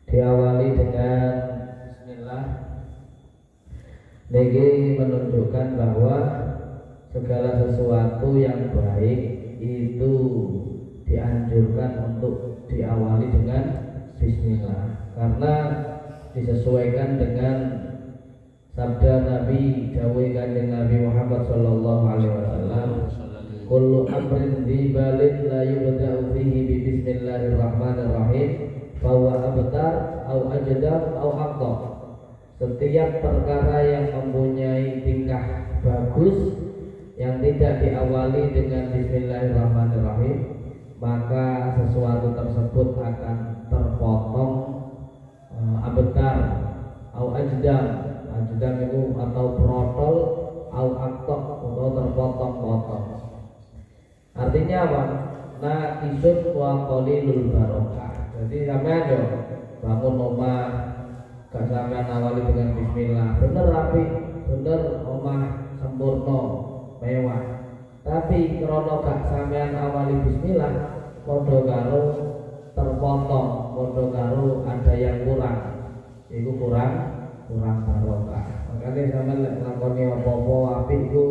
Diawali dengan bismillah. Niki menunjukkan bahwa segala sesuatu yang baik itu dianjurkan untuk diawali dengan bismillah, karena disesuaikan dengan sabda Nabi, dawuh Kanjeng Nabi Muhammad sallallahu alaihi wasallam, kullu amrin dzibalin la yubda'u fihi bi bismillahirrahmanirrahim fa huwa abtar au ajdar au aqdar. Setiap perkara yang mempunyai tingkah bagus yang tidak diawali dengan bismillahirrahmanirrahim, maka sesuatu tersebut akan terpotong, abtar au ajdar, ajdar itu atau protol, au aqdar atau terpotong-potong. Artinya apa? Naqisun wa qalilul barokah. Jadi sampean yo bangun omah gak sampean awali dengan bismillah, bener rapi, bener omah sempurna, mewah. Tapi krono gak sampean awali bismillah, padha karo terpotong, padha karo ada yang kurang. Iku kurang barokah. Makanya sampean lek nglakoni apa-apa apik iku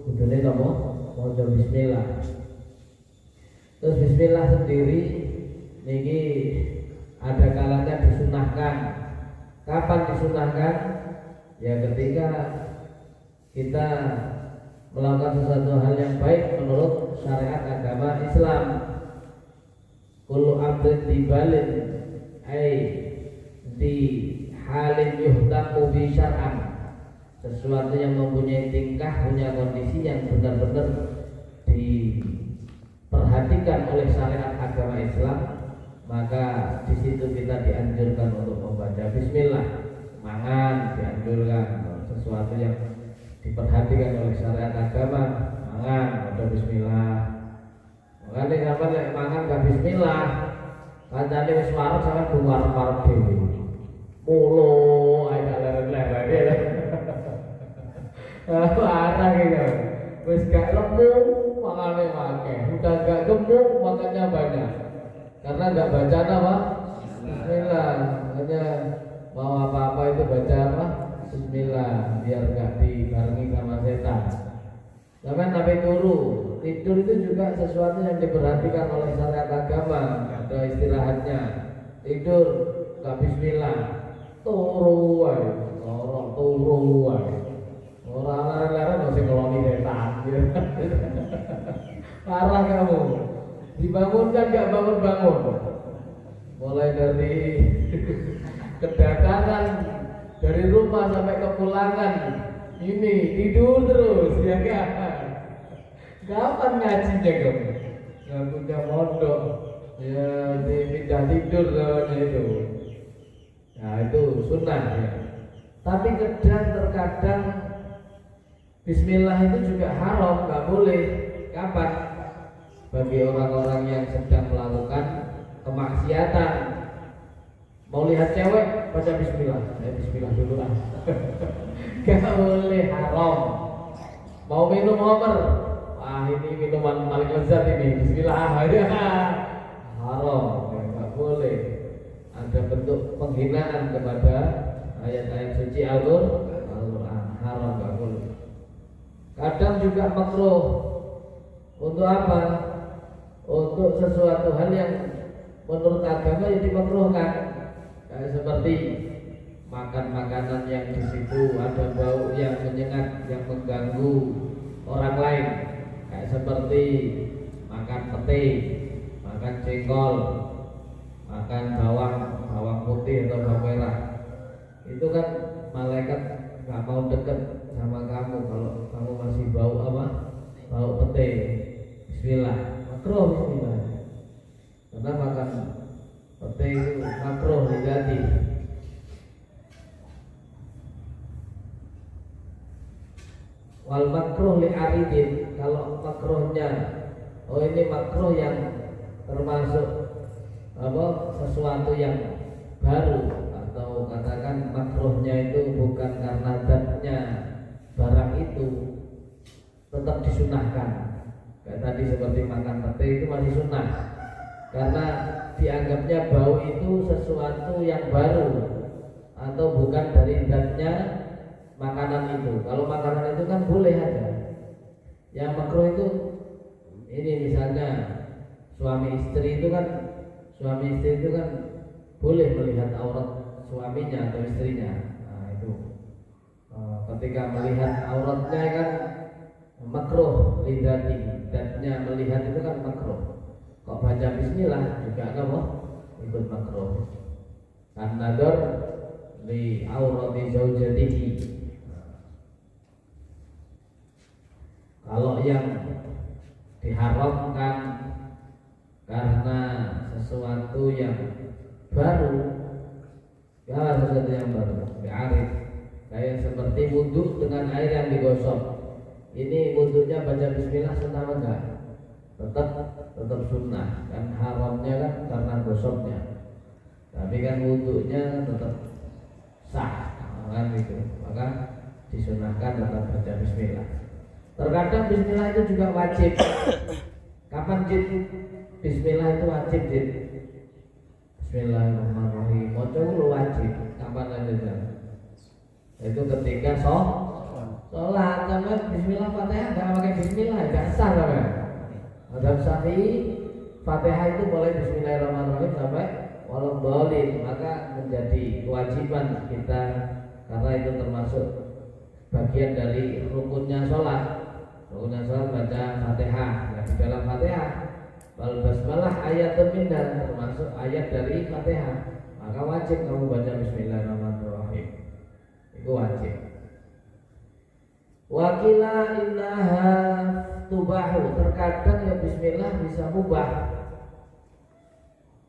kudune napa? Maca bismillah. Terus bismillah sendiri niki ada kalanya disunahkan. Kapan disunahkan? Ya ketika kita melakukan sesuatu hal yang baik menurut syariat agama Islam. Kullu amrin dibalin ai di halin yuhtamu bi syar'an. Sesuatu yang mempunyai tingkah, punya kondisi yang benar-benar diperhatikan oleh syariat agama Islam, maka di situ kita dianjurkan untuk membaca bismillah. Mangan dianjurkan, sesuatu yang diperhatikan oleh syariat agama, mangan baca bismillah. Makanya sampai lek mangan gak bismillah, kancane wis wareg sampe buar-wareg dhewe. Mulu ae leren-leren. Parah gitu. Wis gak lemu makane akeh, udah gak gemuk makannya banyak. Karena gak baca apa? Bismillah. Makanya mau apa-apa itu baca apa? Bismillah, biar gak dibarengi sama setan. Sampai sampai tidur itu juga sesuatu yang diperhatikan oleh syariat agama. Ada istirahatnya. Tidur gak bismillah, turu wae, turu wae. Ora leren-leren mesti ngeloni setan. Parah kamu. Dibangunkan gak bangun-bangun. Mulai dari kedatangan dari rumah sampai ke pulangan, ini tidur terus, ya kan? Kapan ngajinya kamu? nggak punya pondok, ya pindah tidur namanya itu. Nah itu sunnah ya. Tapi terkadang Bismillah itu juga haram, nggak boleh. Kapan? Bagi orang-orang yang sedang melakukan kemaksiatan. Mau lihat cewek, baca Bismillah. Bismillah dulu lah. Gak boleh, haram. Mau minum homer, wah ini minuman paling lezat ini. Bismillah, ya. Haram, gak boleh. Ada bentuk penghinaan kepada ayat-ayat suci Al-Quran. Haram, gak boleh. Kadang juga makruh. Untuk apa? Untuk sesuatu hal yang menurut agama yang dimakruhkan. Kayak seperti makan makanan yang di situ ada bau yang menyengat, yang mengganggu orang lain. Kayak seperti makan pete, makan jengkol, makan bawang putih atau bawang merah. Itu kan malaikat nggak mau deket sama kamu kalau kamu masih bau apa? Bau pete. Bismillah, makruh bismillah. Karena makan pete itu makruh negatif. Wal makruh li aridin, kalau makruhnya, oh ini makruh yang termasuk apa? Sesuatu yang baru, atau katakan makruhnya itu bukan karena zatnya barang itu, tetap disunahkan. Kayak tadi seperti makan pete itu masih sunnah, karena dianggapnya bau itu sesuatu yang baru atau bukan dari zatnya makanan itu. Kalau makanan itu kan boleh aja. Yang makruh itu ini misalnya suami istri itu kan boleh melihat aurat suaminya atau istrinya. Nah itu ketika melihat auratnya kan makruh lidati, zatnya melihat itu kan makruh. Kok baca bismillah juga apa? Ikut makruh. An-nadar li aurati zaujatihi. Kalau yang diharamkan karena sesuatu yang baru, ya sesuatu yang baru, bi'arif. Kayak seperti wudhu dengan air yang digosok. Ini wudhunya baca bismillah sunnah enggak? Tetap sunnah. Kan haramnya kan karena gosoknya. Tapi kan wudhunya tetap sah, kan itu. Maka disunahkan tetap baca bismillah. Terkadang bismillah itu juga wajib. Kapan Jid? Bismillah itu wajib Jid. Bismillahirrahmanirrahim. Maca itu wajib. Kapan aja? Itu ketika sholat. Sama bismillah Fatihah enggak pakai bismillah, enggak sah sama. Mazhab Syafi'i Fatihah itu boleh bismillahirrahmanirrahim sampai walau dhalin, maka menjadi kewajiban kita karena itu termasuk bagian dari rukunnya sholat. Rukunnya sholat baca Fatihah. Nah, di dalam Fatihah wal basmalah ayatun minna, termasuk ayat dari Fatihah. Maka wajib kamu baca bismillahirrahmanirrahim. Itu wajib. Wakila innaha tubahu, terkadang ya bismillah bisa mubah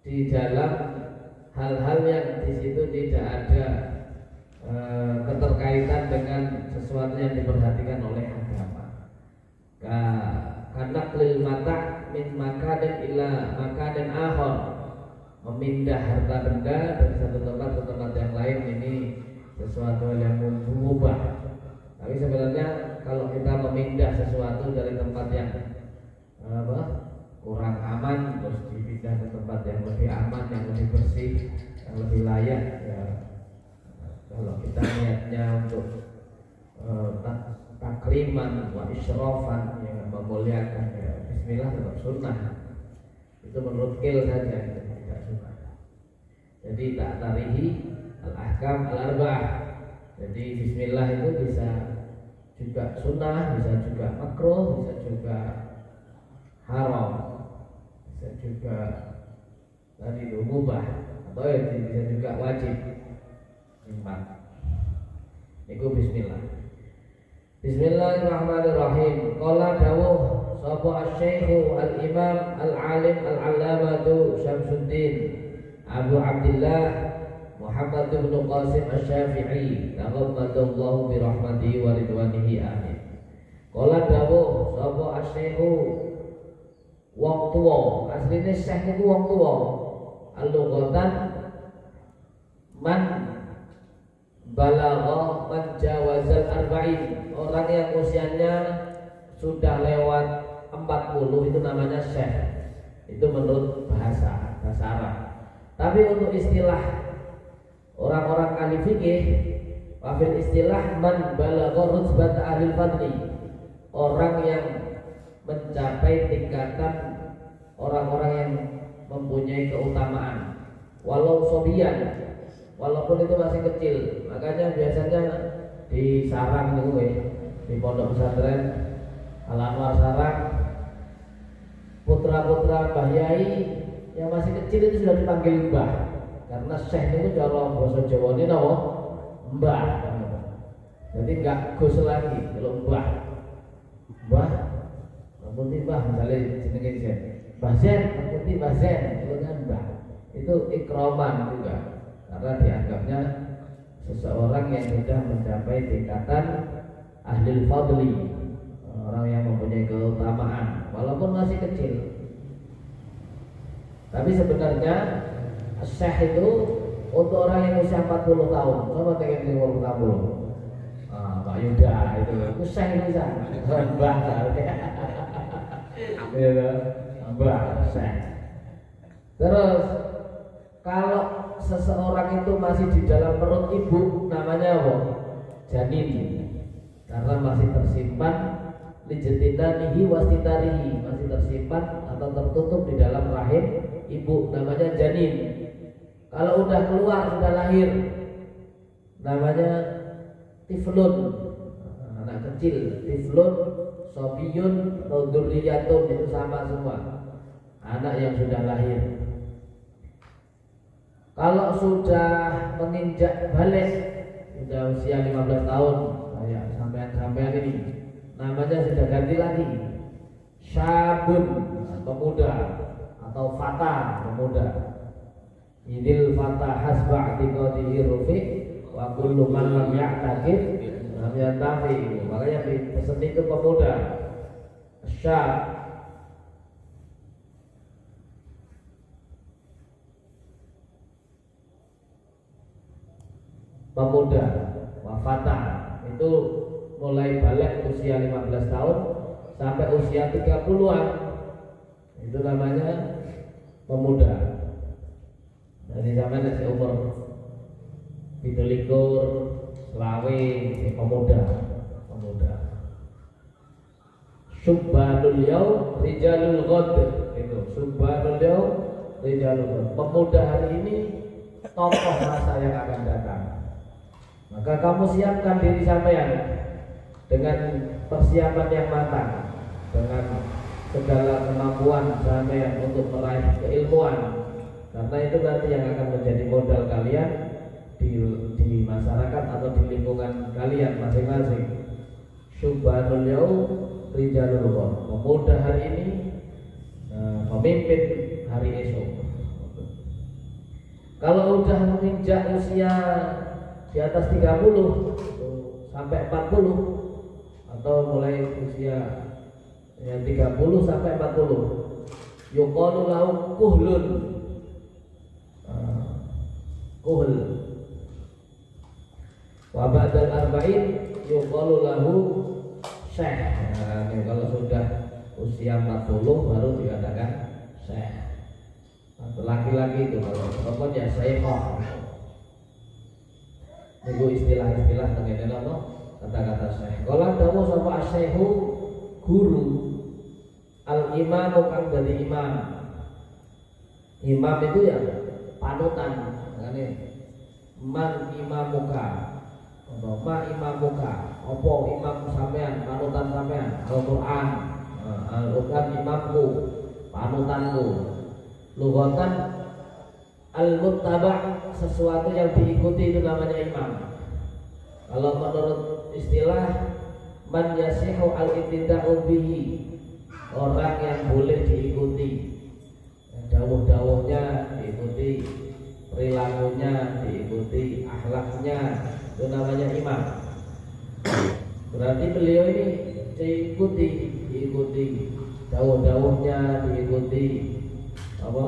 di dalam hal-hal yang di situ tidak ada keterkaitan dengan sesuatu yang diperhatikan oleh agama. Karena klil mata min makadan ila makadan akhar, memindah harta benda dari satu tempat ke tempat yang lain, ini sesuatu yang mubah. Tapi sebenarnya kalau kita memindah sesuatu dari tempat yang kurang aman terus dipindah ke tempat yang lebih aman, yang lebih bersih, yang lebih layak, ya kalau kita niatnya untuk takriman wa isyrafan, yang memuliakan, ya bismillah tetap sunnah. Itu menurut kil saja, tidak sunnah. Jadi tak tarihi al-ahkam al-arba'ah. Jadi bismillah itu bisa juga sunnah, bisa juga makruh, bisa juga haram, bisa juga tadi itu mubah, atau ya bisa juga wajib. Empat. Itu bismillah. Bismillahirrahmanirrahim. Qala dawuh sapa asy-syekh al-imam al-alim al-allamatu Syamsuddin Abu Abdillah Muhammad bin Qasim Asy-Syafi'i taqabbalallahu bi rahmatihi wa ridwanihi amin. Kala dawuh sapa asy-syekh wong tuwa, asline syekh niku wong tuwa. Al-lughatan man balagha man jawazal arba'in, orang yang usianya sudah lewat 40 itu namanya syekh. Itu menurut bahasa Arab. Tapi untuk istilah orang-orang ahli fikih, wafil istilah man balagha rutbat ahli fadli, orang yang mencapai tingkatan orang-orang yang mempunyai keutamaan, walau sobian, walaupun itu masih kecil. Makanya biasanya di sarang itu di pondok pesantren Al-Anwar Sarang, putra-putra Mbah Yai yang masih kecil itu sudah dipanggil mbah, karena syekh itu cara bahasa Jawa ini napa? Mbah. Jadi enggak gus lagi kalau mbah. Mbah, putih mbah misalnya jenenge Zen. Mbah Zen, putih Mbah Zen, itu kan mbah. Itu ikroman juga, karena dianggapnya seseorang yang sudah mencapai tingkatan ahlil fadli, orang yang mempunyai keutamaan walaupun masih kecil. Tapi sebenarnya syekh itu untuk orang yang usia 40 tahun. Coba tengok umur 40. Pak Yuda itu syekh bisa. Mbah ya. Mbah syekh. Terus kalau seseorang itu masih di dalam perut ibu, namanya apa? Janin. Karena masih tersimpan lijetinanihi wastitarihi, masih tersimpan atau tertutup di dalam rahim ibu, namanya janin. Kalau udah keluar, sudah lahir, namanya tiflun, anak kecil. Tiflun, sobiyun, dzurriyyatun, itu sama semua, anak yang sudah lahir. Kalau sudah menginjak balik, sudah usia 15 tahun, kayak sampean ini, namanya sudah ganti lagi, syabun, pemuda, atau fata, pemuda. Idil fata hasba' tiqadihi rufi wa kullu man lam ya'taqid lam yantafi. Makanya pesan itu pemuda, syab. Pemuda, wafata itu mulai balik usia 15 tahun sampai usia 30-an, itu namanya pemuda. Jadi sampai nasi umur 17, selawe, pemuda. Subhanul yaum rijalul ghad, itu subhanul yaum rijalul ghad. Pemuda hari ini tokoh masa yang akan datang. Maka kamu siapkan diri sampean dengan persiapan yang matang, dengan segala kemampuan sampean untuk meraih keilmuan, karena itu nanti yang akan menjadi modal kalian di masyarakat atau di lingkungan kalian masing-masing. Subhanul yaum rijalul ghad, pemuda hari ini pemimpin hari esok. Kalau udah menginjak usia di atas 30 sampai 40, atau mulai usia yang 30 sampai 40, yuqalu lahu kuhlun, kuhl. Wa ba'dal arba'in yuqalu lahu syekh. Kalau sudah usia 40 baru dikatakan syekh. Laki-laki itu kalau perempuan ya syekhah. Itu istilah-istilah tengene apa? Kata-kata syekh. Kalau dawuh sapa asy-syekhu guru, al-imamu kang dadi imam. Imam itu ya panutan. Makane man imamuka, atau ma imamuka, apa imam sampean, panutan sampean. Al-Qur'an, Al-Qur'an imamku, panutanku. Lughatan al-muttaba', sesuatu yang diikuti itu namanya imam. Kalau menurut istilah man yasihu al-ittida'u bihi, orang yang boleh diikuti, dawuh-dawuhnya diikuti, perilakunya diikuti, akhlaknya, itu namanya imam. Berarti beliau ini diikuti, dawuh-dawuhnya diikuti, apa?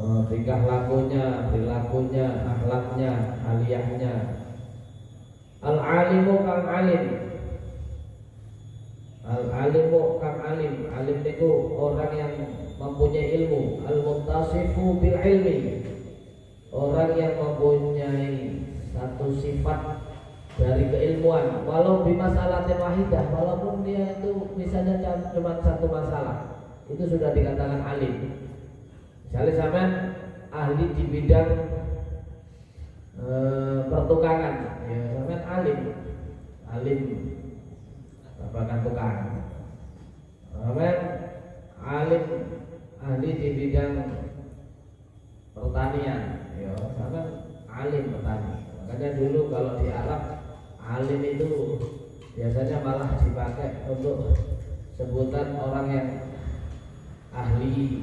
Tingkah lakunya, perilakunya, akhlaknya, aliyahnya. Al-alimu kang alim. Al-alimu kang alim. Alim itu orang yang mempunyai ilmu. Al-muttasifu bil ilmi, orang yang mempunyai satu sifat dari keilmuan, walau di masalah wahidah, walaupun dia itu misalnya cuma satu masalah, itu sudah dikatakan alim. Misalnya sampean ahli di bidang pertukangan, ya sampean alim babakan tukang. Sampean alim ahli di bidang pertanian, ya sampean alim petani. Makanya dulu kalau di Arab alim itu biasanya malah dipakai untuk sebutan orang yang ahli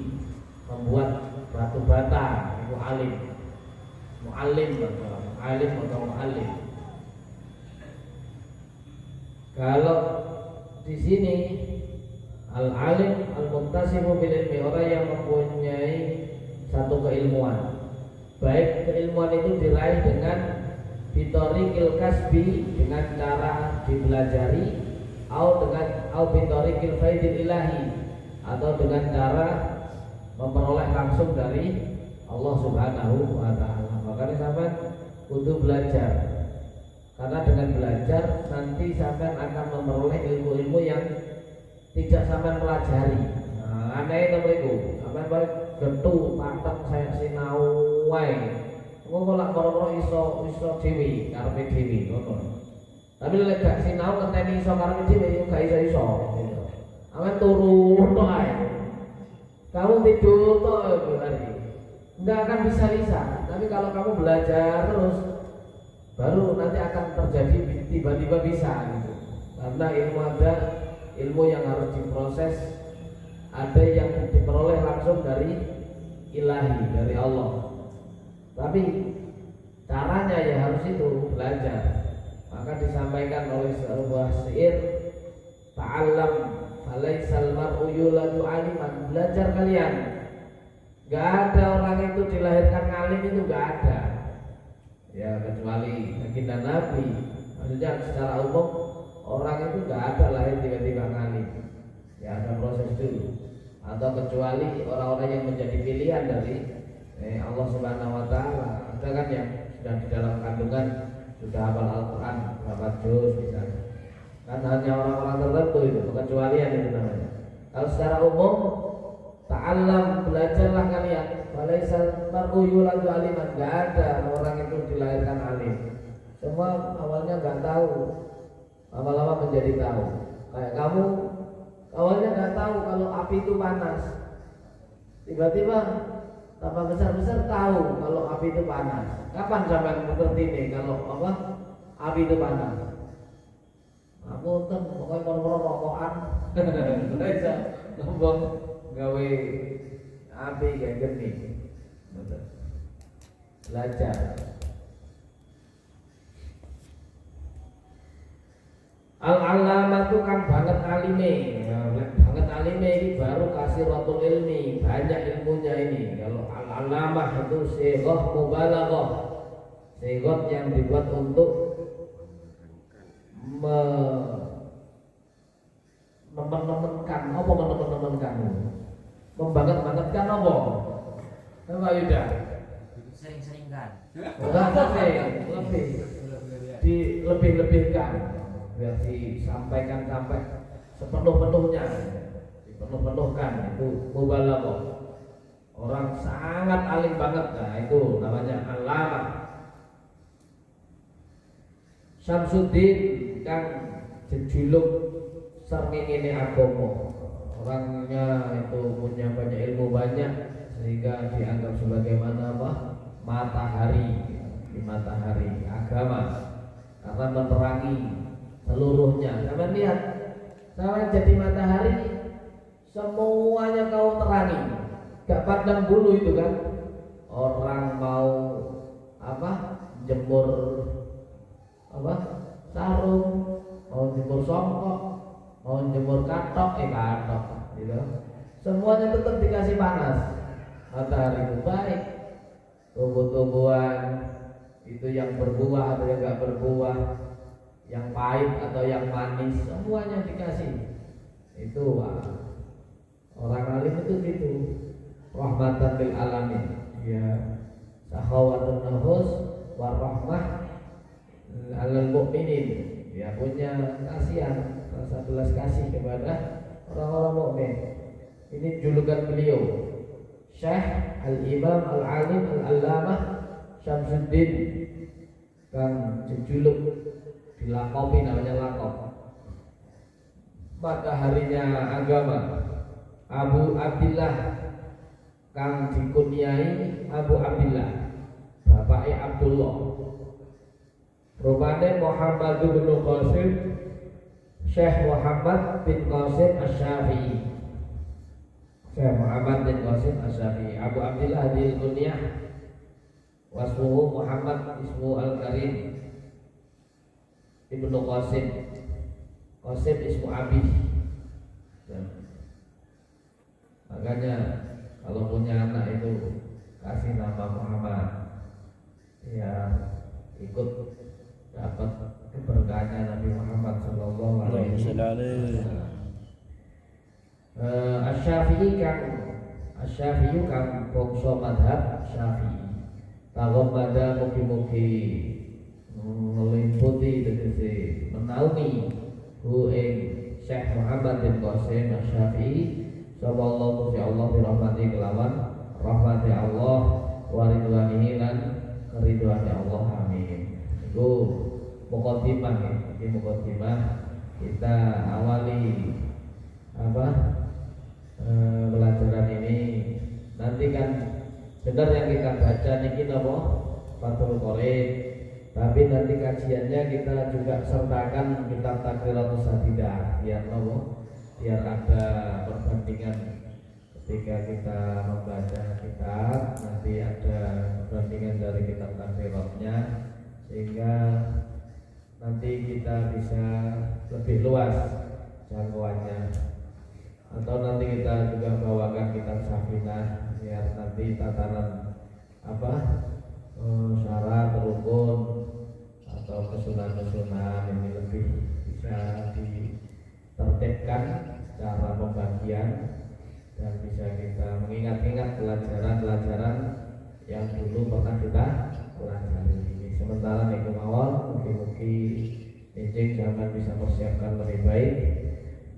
membuat batu bata, itu alim, muallim atau muallim. Kalau di sini al-alim al-muttasifu bil ilmi, orang yang mempunyai satu keilmuan, baik keilmuan itu diraih dengan bitorikil kasbi, dengan cara dipelajari, atau bitorikil faidil ilahi, atau dengan cara memperoleh langsung dari Allah Subhanahu wa ta'ala. Makanya sampai kudu belajar, karena dengan belajar nanti sampai akan memperoleh ilmu-ilmu yang tidak sampai pelajari. Nah, aneh itu mereka sampai balik getu pantat saya sinau wae. Engko lak moro-moro iso dhewe karepe dhewe ngono. Tapi lek gak sinau ngenteni iso karepe dhewe gak iso. Amen turu tok ae. Kamu tidur tok hari. Enggak akan bisa. Tapi kalau kamu belajar terus, baru nanti akan terjadi tiba-tiba bisa gitu. Karena ilmu yang harus diproses, ada yang diperoleh langsung dari ilahi, dari Allah. Tapi caranya ya harus itu belajar. Maka disampaikan oleh sebuah syair, ta'allam falaisal mar'u yuladu aliman. Belajar kalian. Gak ada orang itu dilahirkan ngalim, itu gak ada. Ya kecuali baginda Nabi. Maksudnya secara umum orang itu gak ada lahir tiba-tiba ngalim. Ya ada proses dulu. Atau kecuali orang-orang yang menjadi pilihan dari Allah Subhanahu wa ta'ala. Ada kan yang sudah di dalam kandungan sudah hafal Al-Quran berapa juz misalnya. Kan hanya orang-orang tertentu itu, kecualian itu namanya. Kalau secara umum, ta'allam, belajarlah kalian. Walaisal mar'u yuladu aliman. Gak ada orang itu dilahirkan alim. Semua awalnya gak tahu, lama-lama menjadi tahu. Kayak kamu awalnya gak tahu kalau api itu panas, tiba-tiba tambah besar-besar tahu kalau api itu panas. Kapan sampai mengerti nih kalau api itu panas? Aku tuh pokoknya moro-moro rokokan, bisa ngomong gawe api kayak gini. Belajar. Al-allamah itu kan banget alime, ya, banget alime ini baru kasih rotul ilmi, banyak ilmunya ini. Kalau al-allamah itu sighah mubalaghah, sighah yang dibuat untuk menemenkan, apa menemenkan, membanget-bangetkan apa? Apa Yuda? Sering-seringkan. Lebih-lebihkan, biar disampaikan sampai sepenuh-penuhnya, dipenuh-penuhkan, itu mubalaghah. Orang sangat alim banget, nah itu namanya allamah. Syamsuddin kan jejuluk srengenge agama. Orangnya itu punya banyak ilmu banyak sehingga dianggap sebagaimana matahari di matahari agama, karena menerangi seluruhnya. Sampai lihat, sampai jadi matahari semuanya kau terangi, gak pandang bulu itu kan. Orang mau jemur sarung, mau jemur songkok, mau jemur katok gitu. Semuanya tetap dikasih panas. Matahari itu baik, tumbuh-tumbuhan itu yang berbuah atau yang gak berbuah, yang pahit atau yang manis, semuanya dikasih. Itu orang alim itu gitu, rahmatan lil alamin. Ya, sakhawatun nafus warahmah alal mu'minin. Dia punya kasihan, rasa belas kasih kepada orang-orang mukmin. Ini julukan beliau, Syekh Al-Imam Al-Alim Al-Allamah Syamsuddin, kan dijuluk, dilakopi, namanya lakop. Mataharinya agama, Abu Abdillah, kang dikunyai Abu Abdillah, bapaknya Abdullah. Rupanya Muhammad bin Qasim, Syekh Muhammad bin Qasim Asy-Syafi'i. Syekh Muhammad bin Qasim Asy-Syafi'i, Abu Abdillah dikunyah, wasmuhu Muhammad ismu Al-Karim Ibnu Qasim. Qasim ismu Abi. Makanya kalau punya anak itu kasih nama Muhammad, ya ikut dapat keberkahannya Nabi Muhammad sallallahu alaihi wasallam. Asy-Syafi'i kang bangsa madhab Syafi'i. Taghammada mugi-mugi meliputi tegese menaungi hu ing Syekh Muhammad bin Qasim Asy-Syafi'i sallallahu alaihi Allah bi rahmati kelawan rahmati Allah wa ridwanihi lan keridwaane Allah, amin. Itu mukadimah ya. Ini mukadimah kita awali pelajaran ini. Nanti kan benar yang kita baca niki napa Fathul Qorib, tapi nanti kajiannya kita juga sertakan kitab Taqriratus Sadidah, biar biar ada perbandingan ketika kita membaca kitab, nanti ada perbandingan dari kitab Taqriratnya, sehingga nanti kita bisa lebih luas jangkauannya. Atau nanti kita juga bawakan kitab Safinah, biar nanti tatanan syarat, rukun atau kesunahan-kesunahan ini lebih bisa ditertibkan secara pembagian dan bisa kita mengingat-ingat pelajaran-pelajaran yang dulu pernah kita pelajari ini. Sementara nih kemauan, mungkin Ijing jangan bisa persiapkan lebih baik,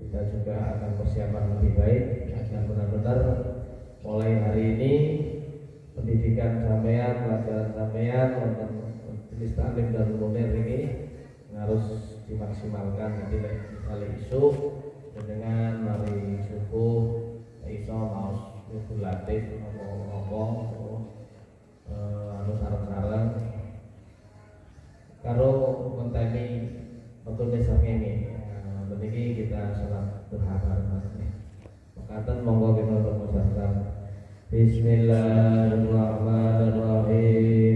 kita juga akan persiapan lebih baik agar benar-benar mulai hari ini pendidikan sampean, pelajaran sampean wonten jenis taklim dan munir ini harus dimaksimalkan. Nanti misalnya isu dengan mari subuh iso mau latif ngomong anu sareng-sareng karo konteni waktu desa ini. Begini kita salat duha bareng-bareng. Makatan monggo kita untuk mengucapkan Bismillahirrahmanirrahim.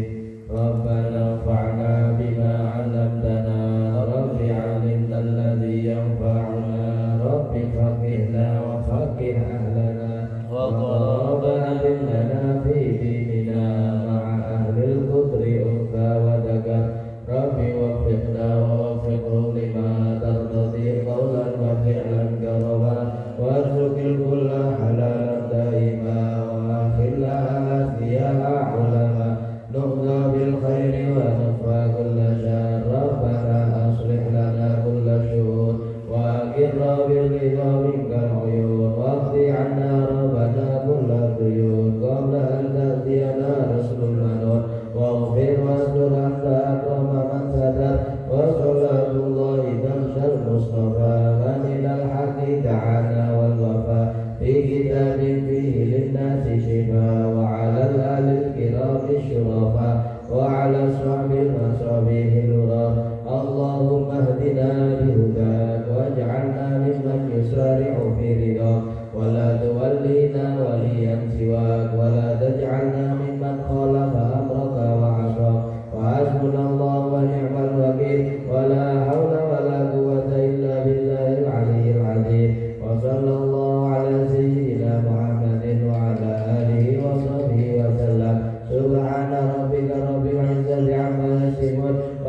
Rabbana fa'na bima 'allamtana, rabbi 'allimna alladhi yanfa'una, rabbi faqihna wa faqih ahlana, wa qarabana lana fi dinina ma'a ahlil qudri unfa wa dagar, rabbi waffiqna wa waffiqhum lima tardadi qawlan wa fi'lan karawa, warzuqil kulla halalan daima wa akhillah asdiyaha ulama, nu'la bil khairi wa nafa kulla syar, rabbana aslih lana kulla syur wa aqirra bil ridha minkal uyun, waqti anna rabbana kulla duyun qabla an ta'tiyana rasulul manur, waghfir wasdur anta akrama man sadar, wa salatullahi tamshal mustafa man ilal haqi ta'ala wal wafa, fi kitabin fihi linnasi shifa, wa ala al-alil kirami syurafa, wa ala sahbil masabihi lura. Allahumma hdina bihudak waj'alna mimman yusari'u fi ridha, wal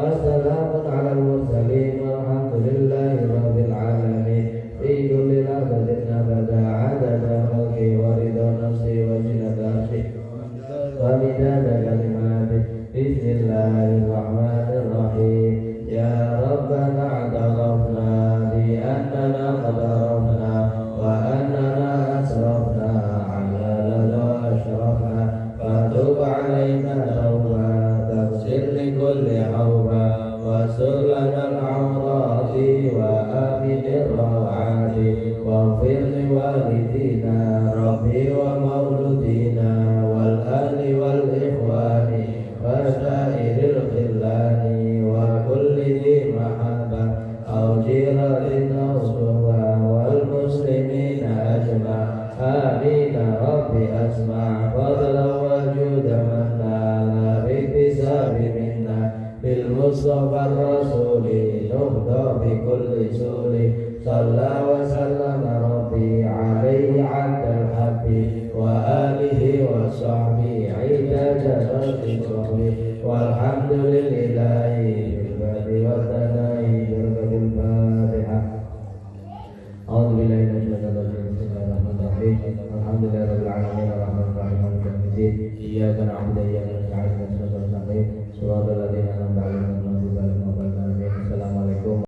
وسلام على المرسلين والحمد لله رب العالمين في كل لحظة أبدا عدد خلقي ورضا نفسي وزنة عرشي ومداد كلماتي بسم الله الرحمن الرحيم يا ربنا اعترفنا بأننا قد عرفنا وأننا أسرفنا على وأشرفنا فتب علينا توبة تغفر لكل حوبة وسر لنا العورات وآمن الروعات واغفر لوالدينا ربي ومولودينا والأهل والإخوان وسائر الخلان وكل ذي محبة أو جيرة أو صحبة والمسلمين أجمع آمين ربي أسمع فضلا وجود منا لا باكتساب منا بالمصطفى الرسول نهدى بكل سول صلى وسلم ربي عليه عند الحب وآله وصحبه عند جنة صحبه والحمد لله